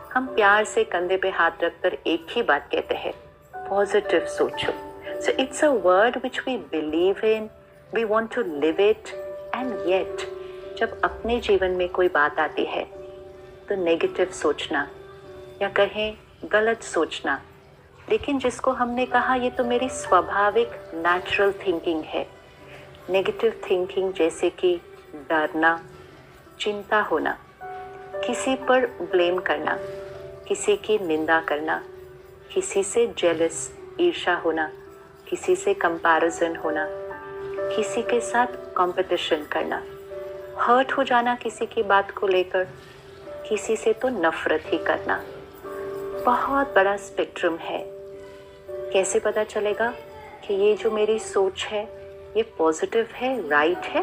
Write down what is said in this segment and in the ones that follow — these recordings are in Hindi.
हम प्यार से कंधे पे हाथ रखकर एक ही बात कहते हैं, पॉजिटिव सोचो। So it's a word which we believe in, we want to live it, and yet जब अपने जीवन में कोई बात आती है तो नेगेटिव सोचना या कहें गलत सोचना, लेकिन जिसको हमने कहा ये तो मेरी स्वाभाविक नेचुरल थिंकिंग है। नेगेटिव थिंकिंग जैसे कि डरना, चिंता होना, किसी पर ब्लेम करना, किसी की निंदा करना, किसी से जेलस ईर्ष्या होना, किसी से कंपैरिजन होना, किसी के साथ कंपटीशन करना, हर्ट हो जाना किसी की बात को लेकर, किसी से तो नफरत ही करना। बहुत बड़ा स्पेक्ट्रम है। कैसे पता चलेगा कि ये जो मेरी सोच है ये पॉजिटिव है, राइट है,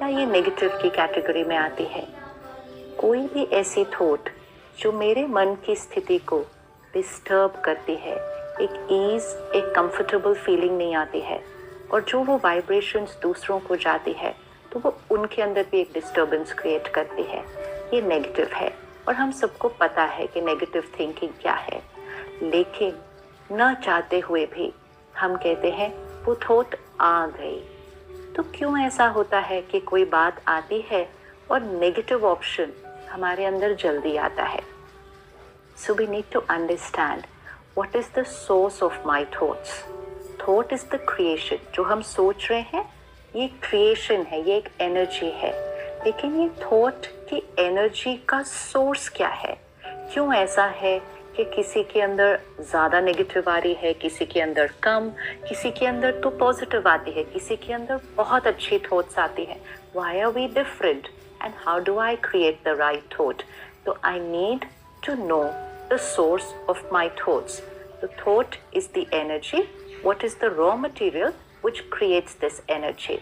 या ये नेगेटिव की कैटेगरी में आती है? कोई भी ऐसी थॉट जो मेरे मन की स्थिति को डिस्टर्ब करती है, एक ईज, एक कंफर्टेबल फीलिंग नहीं आती है, और जो वो वाइब्रेशंस दूसरों को जाती है तो वो उनके अंदर भी एक डिस्टर्बेंस क्रिएट करती है, ये नेगेटिव है। और हम सबको पता है कि नेगेटिव थिंकिंग क्या है, लेकिन न चाहते हुए भी हम कहते हैं वो थॉट आ गई। तो क्यों ऐसा होता है कि कोई बात आती है और नेगेटिव ऑप्शन हमारे अंदर जल्दी आता है? So we need to understand what is the source of my thoughts. Thought is the creation. जो हम सोच रहे हैं ये क्रिएशन है, ये एक एनर्जी है, लेकिन ये थॉट की एनर्जी का सोर्स क्या है? क्यों ऐसा है कि किसी के अंदर ज़्यादा नेगेटिव आ रही है, किसी के अंदर कम, किसी के अंदर तो पॉजिटिव आती है, किसी के अंदर बहुत अच्छी थॉट्स आती है? Why are we different and how do I create the right thought? तो I need to know the source of my thoughts. The thought is the energy. What is the raw material which creates this energy?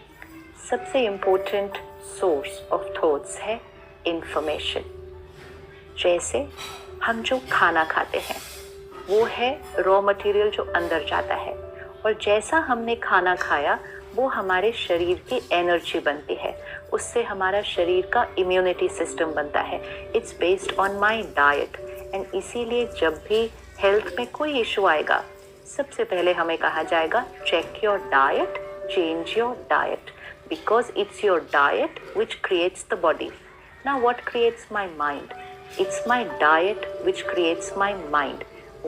सबसे important source of thoughts है information. जैसे हम जो खाना खाते हैं वो है रॉ मटेरियल जो अंदर जाता है, और जैसा हमने खाना खाया वो हमारे शरीर की एनर्जी बनती है, उससे हमारा शरीर का इम्यूनिटी सिस्टम बनता है. It's based on my diet. And इसीलिए जब भी हेल्थ में कोई इशू आएगा सबसे पहले हमें कहा जाएगा check your diet, change your diet, because it's your diet which creates the body. Now what creates my mind? It's my diet which creates my mind.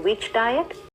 Which diet?